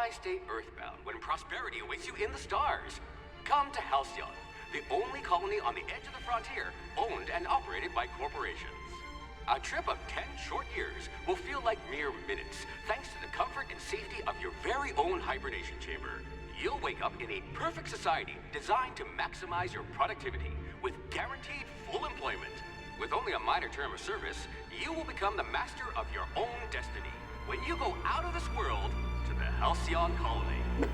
why stay earthbound when prosperity awaits you in the stars? Come to Halcyon, the only colony on the edge of the frontier, owned and operated by corporations. A trip of 10 short years will feel like mere minutes, thanks to the comfort and safety of your very own hibernation chamber. You'll wake up in a perfect society designed to maximize your productivity, with guaranteed full employment. With only a minor term of service, you will become the master of your own destiny when you go out of this world to the Halcyon colony.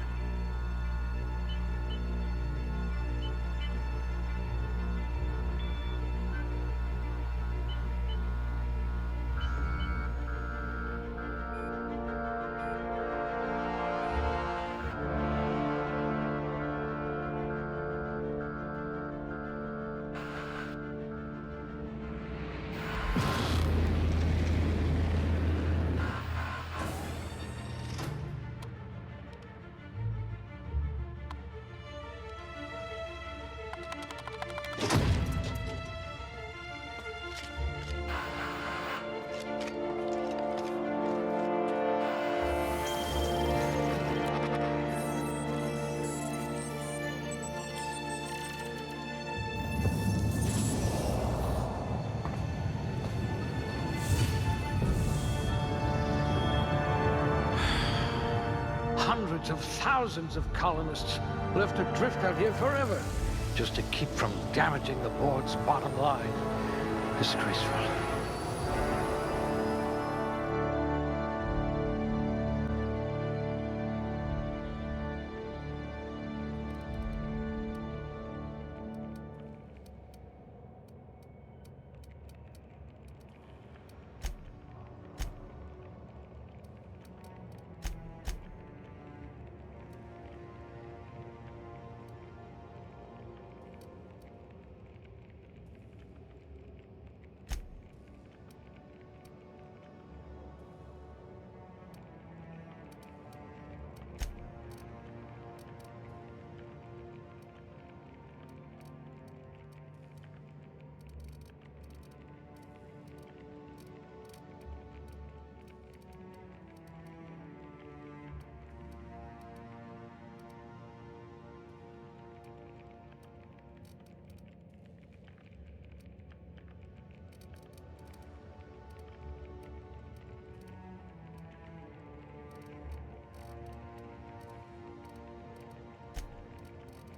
Hundreds of thousands of colonists left adrift out here forever, just to keep from damaging the board's bottom line. Disgraceful.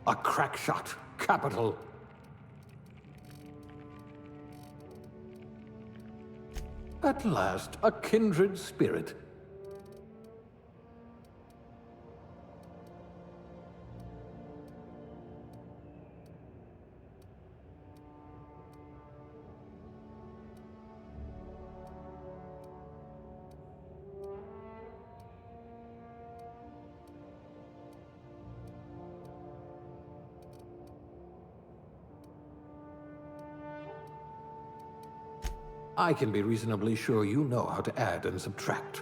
A crack shot. Capital. At last, a kindred spirit. I can be reasonably sure you know how to add and subtract.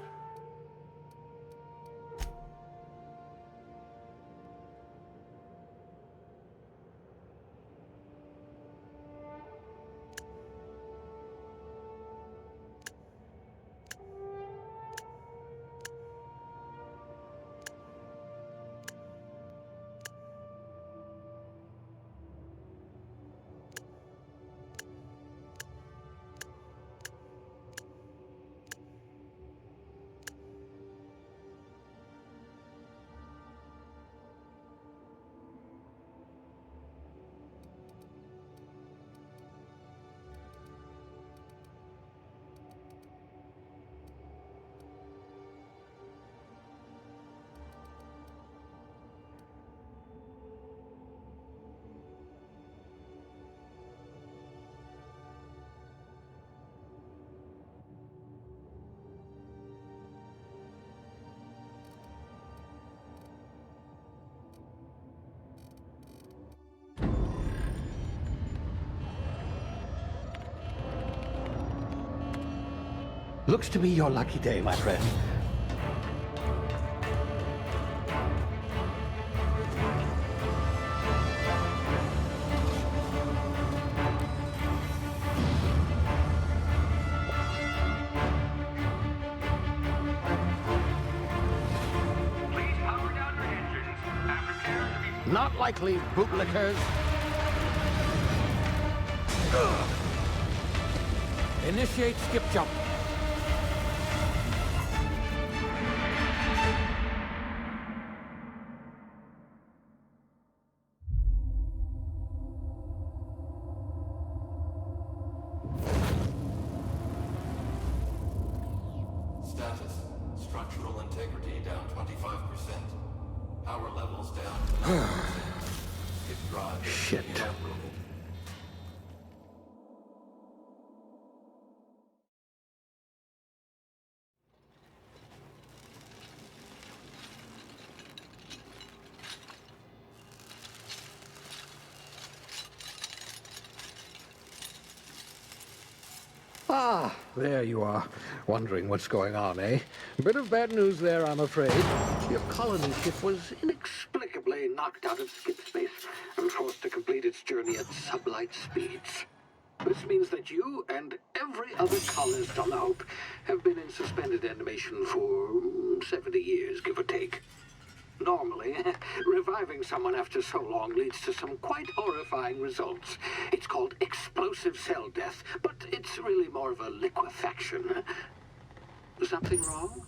Looks to be your lucky day, my friend. Please Not likely, bootlickers. Initiate skip jump. Status. Structural integrity down 25%. Power levels down to 9%. Skip drive Shit. inoperable. Ah, there you are. Wondering what's going on, eh? Bit of bad news there, I'm afraid. Your colony ship was inexplicably knocked out of skip space and forced to complete its journey at sublight speeds. This means that you and every other colonist on the Hope have been in suspended animation for 70 years, give or take. Normally, reviving someone after so long leads to some quite horrifying results. It's called explosive cell death, but it's really more of a liquefaction. Something wrong?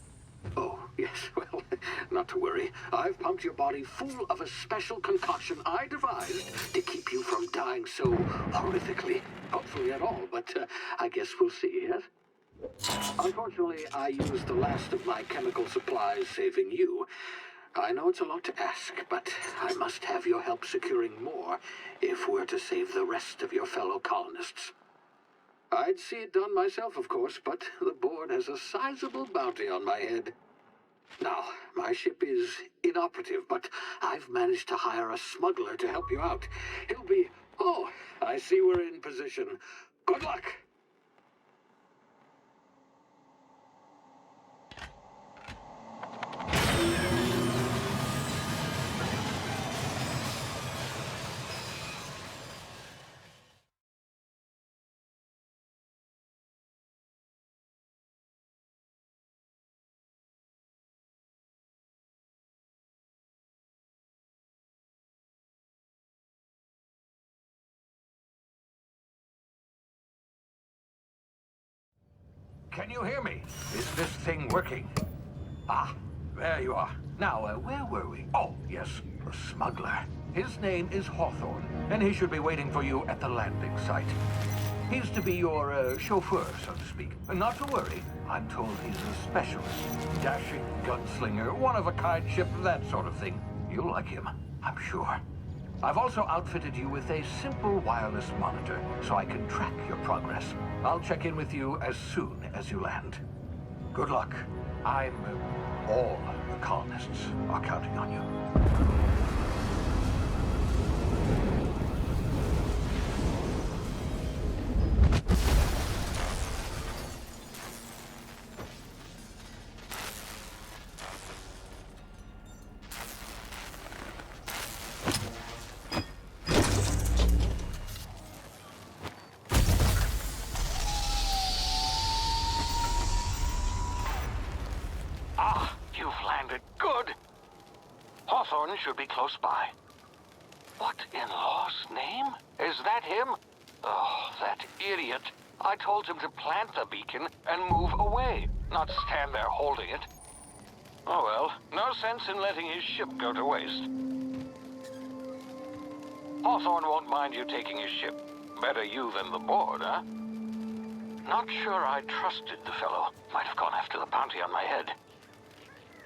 Oh, yes, well, not to worry. I've pumped your body full of a special concoction I devised to keep you from dying so horrifically. Hopefully at all, but I guess we'll see, yes? Unfortunately, I used the last of my chemical supplies saving you. I know it's a lot to ask, but I must have your help securing more if we're to save the rest of your fellow colonists. I'd see it done myself, of course, but the board has a sizable bounty on my head. Now, my ship is inoperative, but I've managed to hire a smuggler to help you out. He'll be... Oh, I see we're in position. Good luck! Can you hear me? Is this thing working? Ah, there you are. Now, where were we? Oh, yes, the smuggler. His name is Hawthorne, and he should be waiting for you at the landing site. He's to be your chauffeur, so to speak. Not to worry. I'm told he's a specialist. Dashing gunslinger, one-of-a-kind ship, that sort of thing. You'll like him, I'm sure. I've also outfitted you with a simple wireless monitor, so I can track your progress. I'll check in with you as soon as you land. Good luck. All the colonists are counting on you. Hawthorne should be close by. What in law's name? Is that him? Oh, that idiot. I told him to plant the beacon and move away, not stand there holding it. Oh well, no sense in letting his ship go to waste. Hawthorne won't mind you taking his ship. Better you than the board, huh? Not sure I trusted the fellow. Might have gone after the bounty on my head.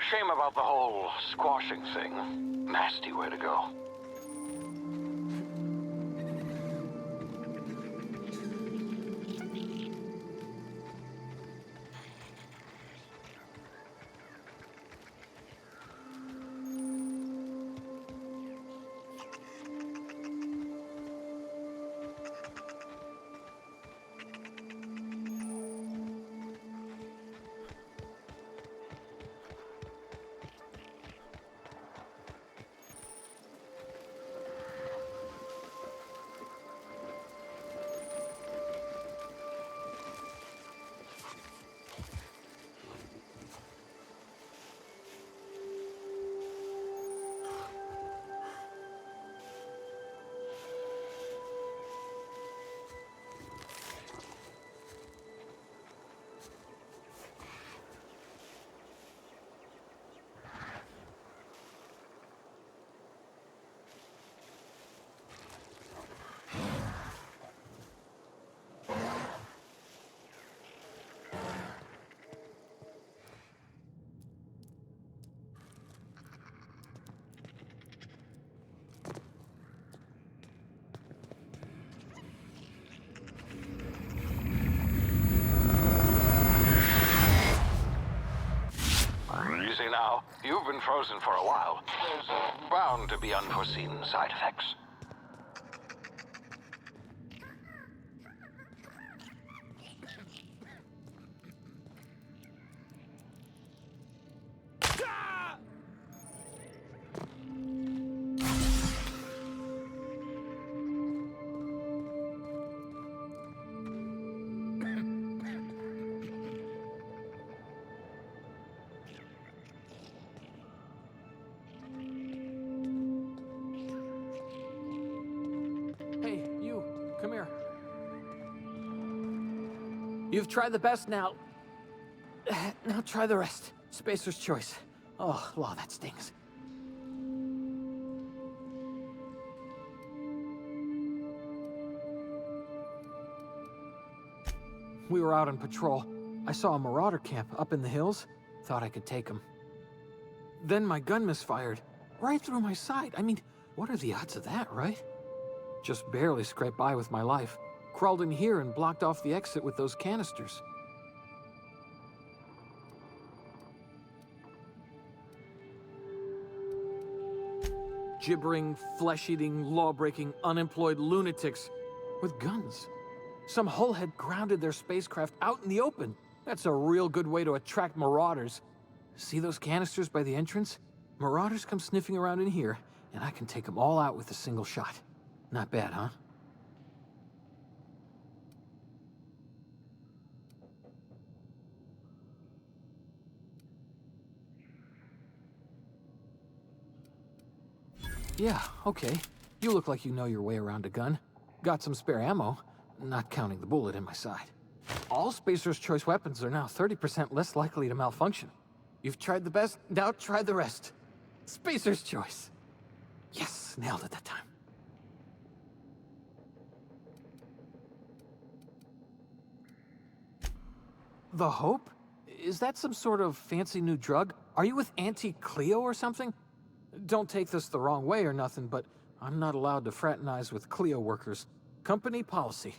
Shame about the whole squashing thing. Nasty way to go. Easy now. You've been frozen for a while. There's bound to be unforeseen side effects. Hey, you, come here. You've tried the best now. Now try the rest. Spacer's choice. Oh, wow, that stings. We were out on patrol. I saw a marauder camp up in the hills. Thought I could take him. Then my gun misfired. Right through my side. I mean, what are the odds of that, right? Just barely scraped by with my life. Crawled in here and blocked off the exit with those canisters. Gibbering, flesh-eating, law-breaking, unemployed lunatics with guns. Some hullhead grounded their spacecraft out in the open. That's a real good way to attract marauders. See those canisters by the entrance? Marauders come sniffing around in here, and I can take them all out with a single shot. Not bad, huh? Yeah, okay. You look like you know your way around a gun. Got some spare ammo, not counting the bullet in my side. All Spacer's choice weapons are now 30% less likely to malfunction. You've tried the best, now try the rest. Spacer's choice. Yes, nailed it that time. The Hope? Is that some sort of fancy new drug? Are you with Auntie Cleo or something? Don't take this the wrong way or nothing, but I'm not allowed to fraternize with Cleo workers. Company policy.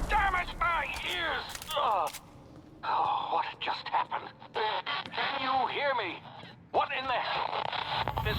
Damn it, my ears! Oh, what just happened? Can you hear me? What in the hell? This...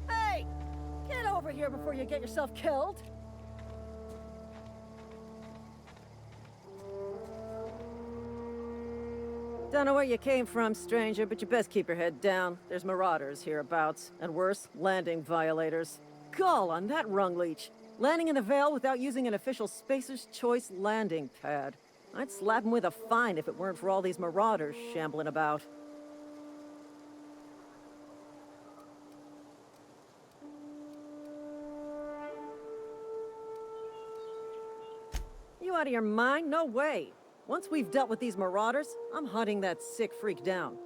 Hey! Get over here before you get yourself killed! Don't know where you came from, stranger, but you best keep your head down. There's marauders hereabouts, and worse, landing violators. Gall on that rung leech. Landing in the Vale without using an official Spacer's Choice landing pad. I'd slap him with a fine if it weren't for all these marauders shambling about. You out of your mind? No way. Once we've dealt with these marauders, I'm hunting that sick freak down.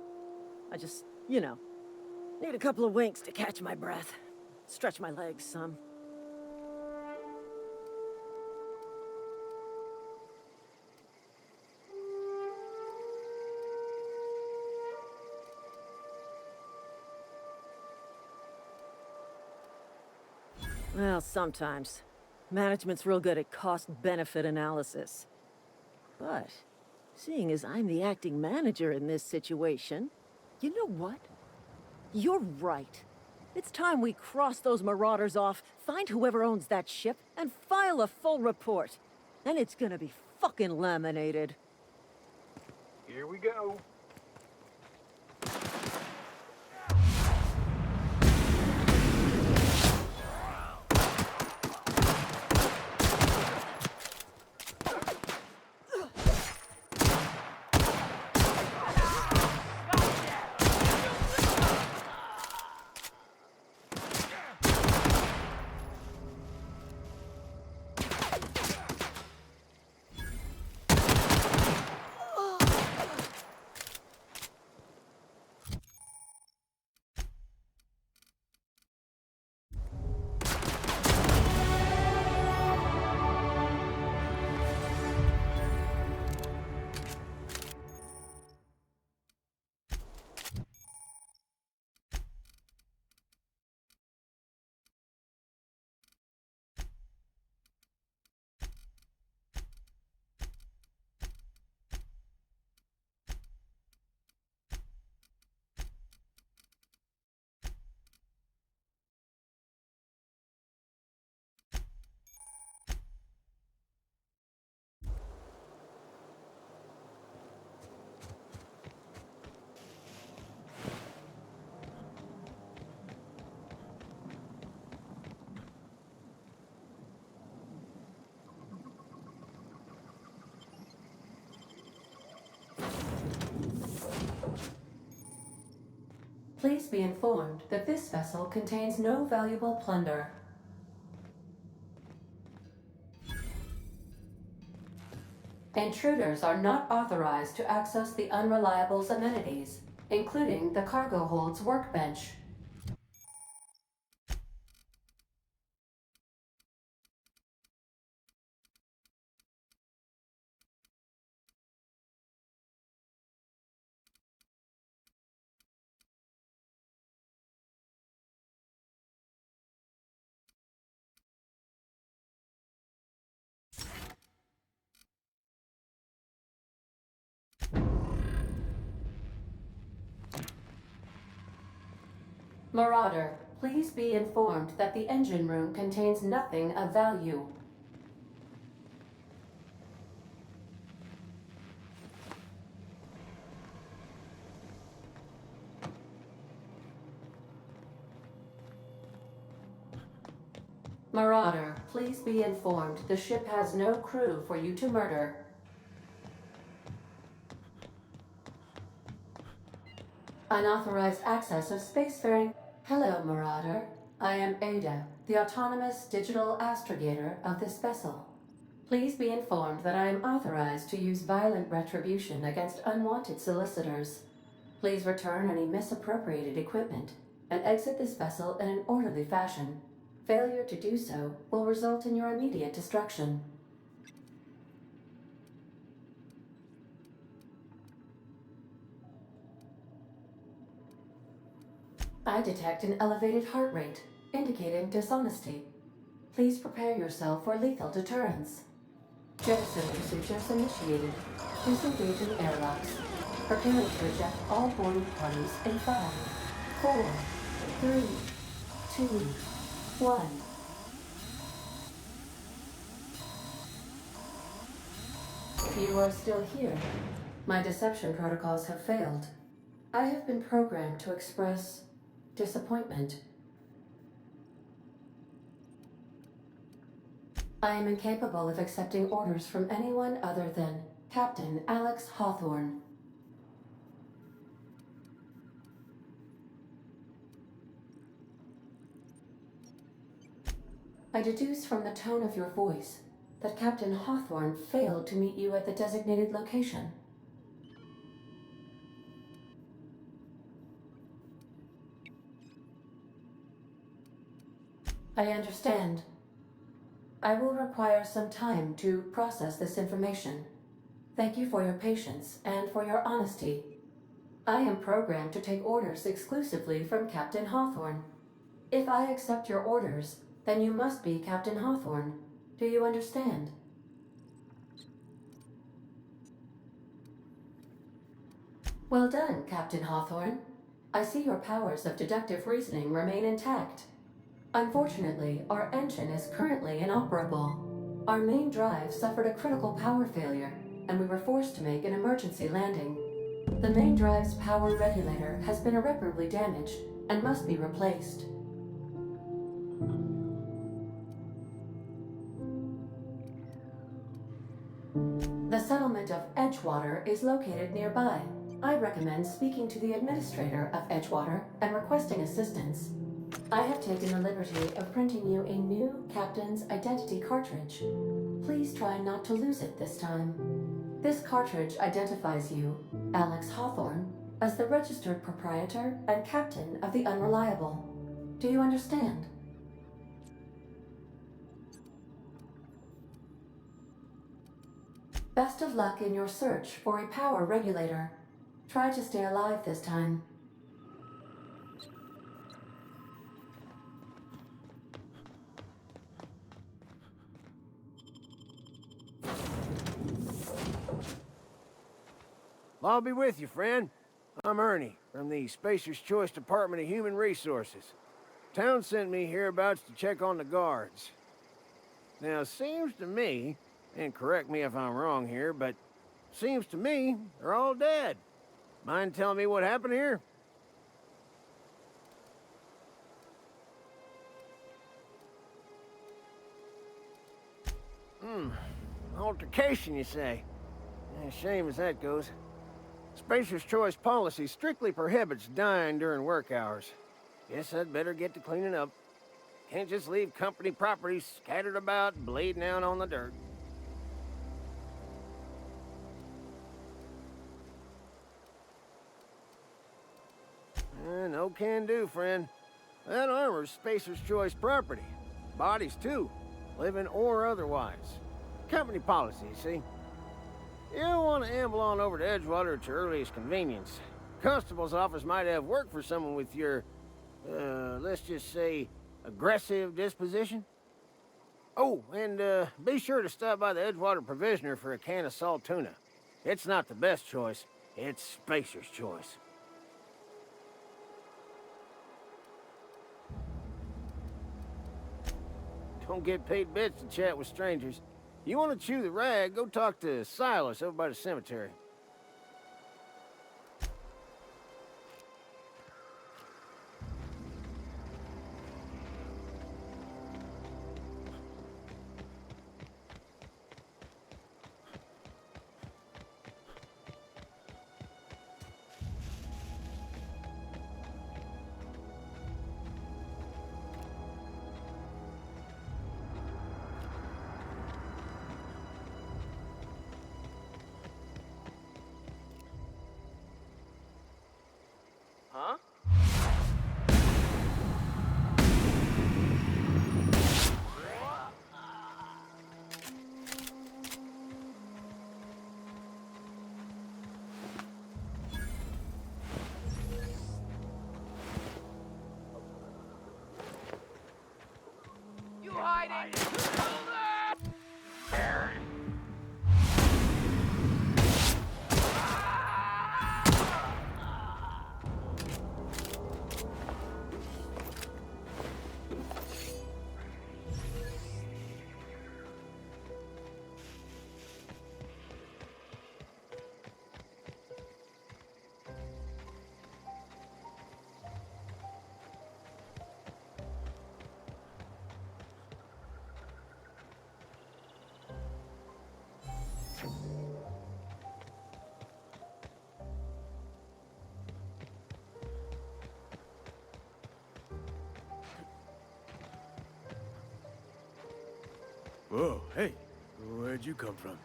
I just, need a couple of winks to catch my breath. Stretch my legs some. Well, sometimes. Management's real good at cost-benefit analysis. But, seeing as I'm the acting manager in this situation, you know what? You're right. It's time we cross those marauders off, find whoever owns that ship, and file a full report. And it's gonna be fucking laminated. Here we go. Please be informed that this vessel contains no valuable plunder. Intruders are not authorized to access the Unreliable's amenities, including the cargo hold's workbench. Marauder, please be informed that the engine room contains nothing of value. Marauder, please be informed the ship has no crew for you to murder. Unauthorized access of spacefaring. Hello, Marauder. I am Ada, the autonomous digital astrogator of this vessel. Please be informed that I am authorized to use violent retribution against unwanted solicitors. Please return any misappropriated equipment and exit this vessel in an orderly fashion. Failure to do so will result in your immediate destruction. I detect an elevated heart rate, indicating dishonesty. Please prepare yourself for lethal deterrence. Jettison procedures initiated. Disengaging airlocks. Preparing to eject all boarding parties in 5, 4, 3, 2, 1. You are still here. My deception protocols have failed. I have been programmed to express disappointment. I am incapable of accepting orders from anyone other than Captain Alex Hawthorne. I deduce from the tone of your voice that Captain Hawthorne failed to meet you at the designated location. I understand. I will require some time to process this information. Thank you for your patience and for your honesty. I am programmed to take orders exclusively from Captain Hawthorne. If I accept your orders, then you must be Captain Hawthorne. Do you understand? Well done, Captain Hawthorne. I see your powers of deductive reasoning remain intact. Unfortunately, our engine is currently inoperable. Our main drive suffered a critical power failure, and we were forced to make an emergency landing. The main drive's power regulator has been irreparably damaged and must be replaced. The settlement of Edgewater is located nearby. I recommend speaking to the administrator of Edgewater and requesting assistance. I have taken the liberty of printing you a new captain's identity cartridge. Please try not to lose it this time. This cartridge identifies you, Alex Hawthorne, as the registered proprietor and captain of the Unreliable. Do you understand? Best of luck in your search for a power regulator. Try to stay alive this time. I'll be with you, friend. I'm Ernie, from the Spacer's Choice Department of Human Resources. Town sent me hereabouts to check on the guards. Now, it seems to me, and correct me if I'm wrong here, but seems to me they're all dead. Mind telling me what happened here? Altercation, you say? Shame as that goes. Spacer's Choice policy strictly prohibits dying during work hours. Guess I'd better get to cleaning up. Can't just leave company property scattered about, bleeding out on the dirt. No can do, friend. That armor's Spacer's Choice property. Bodies, too. Living or otherwise. Company policy, see? You don't want to amble on over to Edgewater at your earliest convenience. Constable's office might have work for someone with your, let's just say, aggressive disposition. Oh, and be sure to stop by the Edgewater Provisioner for a can of salt tuna. It's not the best choice, it's Spacer's Choice. Don't get paid bits to chat with strangers. You want to chew the rag, go talk to Silas over by the cemetery. Huh? You hiding? Whoa, hey, where'd you come from?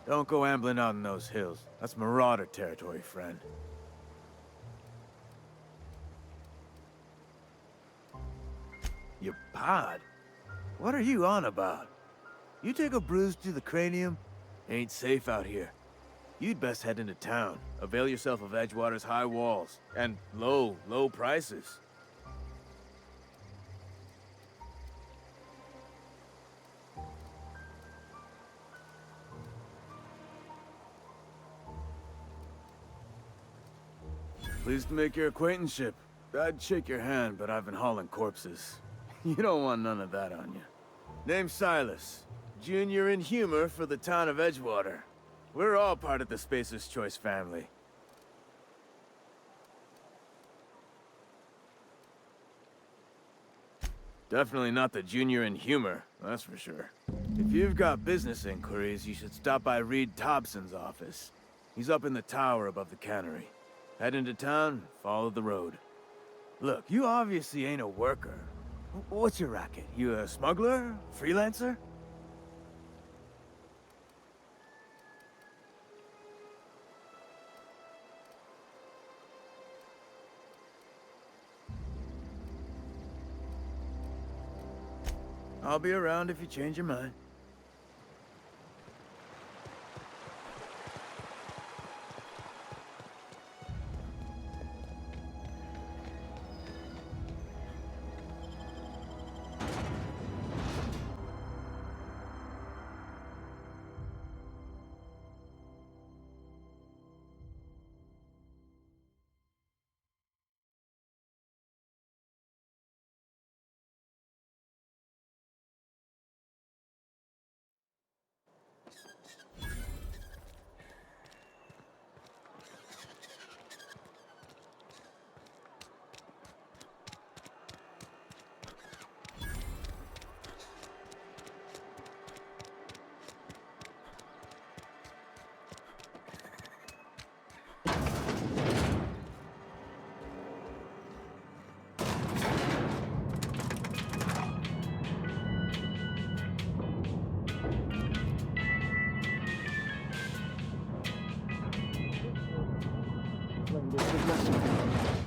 Don't go ambling out in those hills. That's Marauder territory, friend. Your pod? What are you on about? You take a bruise to the cranium? Ain't safe out here. You'd best head into town. Avail yourself of Edgewater's high walls. And low prices. Pleased to make your acquaintanceship. I'd shake your hand, but I've been hauling corpses. You don't want none of that on you. Name's Silas. Junior in humor for the town of Edgewater. We're all part of the Spacer's Choice family. Definitely not the junior in humor, that's for sure. If you've got business inquiries, you should stop by Reed Thompson's office. He's up in the tower above the cannery. Head into town, follow the road. Look, you obviously ain't a worker. What's your racket? You a smuggler? Freelancer? I'll be around if you change your mind.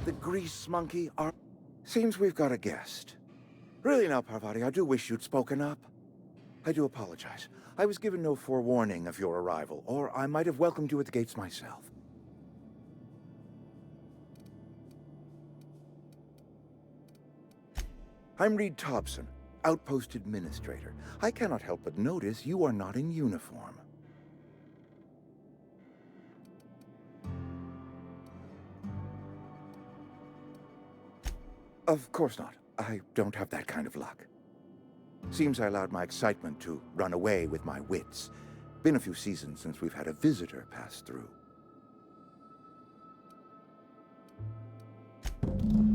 The grease monkey are... Seems we've got a guest. Really now, Parvati, I do wish you'd spoken up. I do apologize. I was given no forewarning of your arrival, or I might have welcomed you at the gates myself. I'm Reed Thompson, Outpost Administrator. I cannot help but notice you are not in uniform. Of course not. I don't have that kind of luck. Seems I allowed my excitement to run away with my wits. Been a few seasons since we've had a visitor pass through.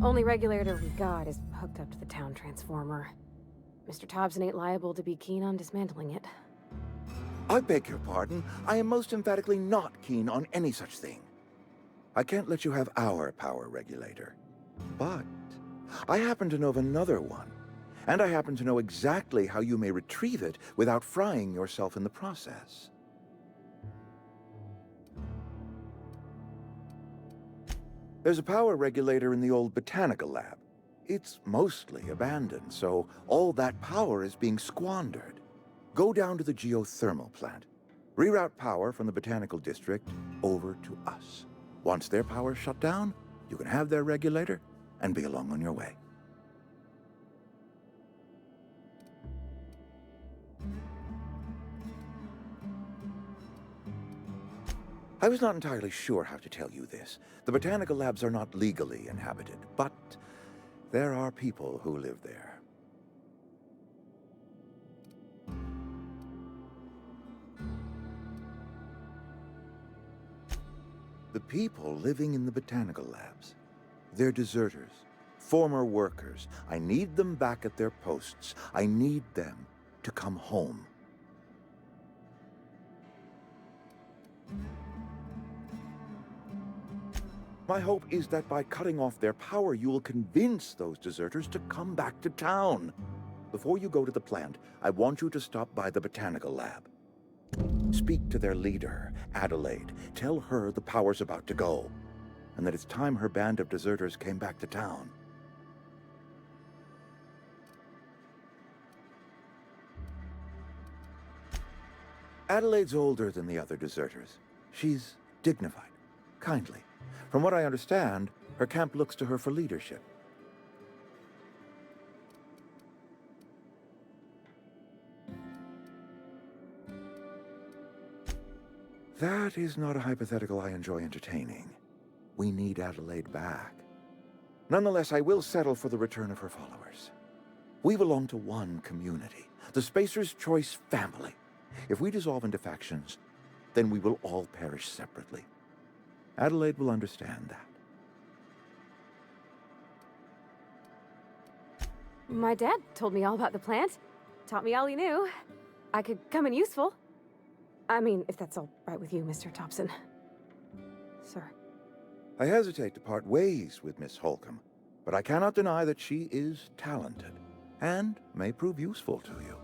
Only regulator we got is hooked up to the town transformer. Mr. Thompson ain't liable to be keen on dismantling it. I beg your pardon. I am most emphatically not keen on any such thing. I can't let you have our power regulator. But I happen to know of another one. And I happen to know exactly how you may retrieve it without frying yourself in the process. There's a power regulator in the old botanical lab. It's mostly abandoned, so all that power is being squandered. Go down to the geothermal plant. Reroute power from the botanical district over to us. Once their power's shut down, you can have their regulator and be along on your way. I was not entirely sure how to tell you this. The botanical labs are not legally inhabited, but there are people who live there. The people living in the botanical labs, they're deserters, former workers. I need them back at their posts. I need them to come home. My hope is that by cutting off their power, you will convince those deserters to come back to town. Before you go to the plant, I want you to stop by the botanical lab. Speak to their leader, Adelaide. Tell her the power's about to go, and that it's time her band of deserters came back to town. Adelaide's older than the other deserters. She's dignified, kindly. From what I understand, her camp looks to her for leadership. That is not a hypothetical I enjoy entertaining. We need Adelaide back. Nonetheless, I will settle for the return of her followers. We belong to one community, the Spacer's Choice family. If we dissolve into factions, then we will all perish separately. Adelaide will understand that. My dad told me all about the plant. Taught me all he knew. I could come in useful. I mean, if that's all right with you, Mr. Thompson. Sir. I hesitate to part ways with Miss Holcomb, but I cannot deny that she is talented and may prove useful to you.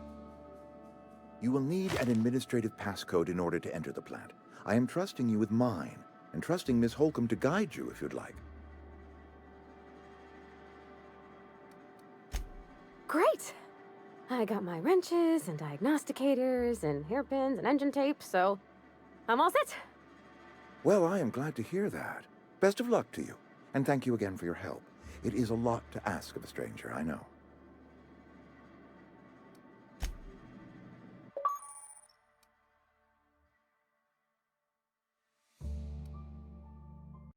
You will need an administrative passcode in order to enter the plant. I am trusting you with mine, and trusting Miss Holcomb to guide you if you'd like. Great! I got my wrenches and diagnosticators and hairpins and engine tape, so I'm all set. Well, I am glad to hear that. Best of luck to you, and thank you again for your help. It is a lot to ask of a stranger, I know.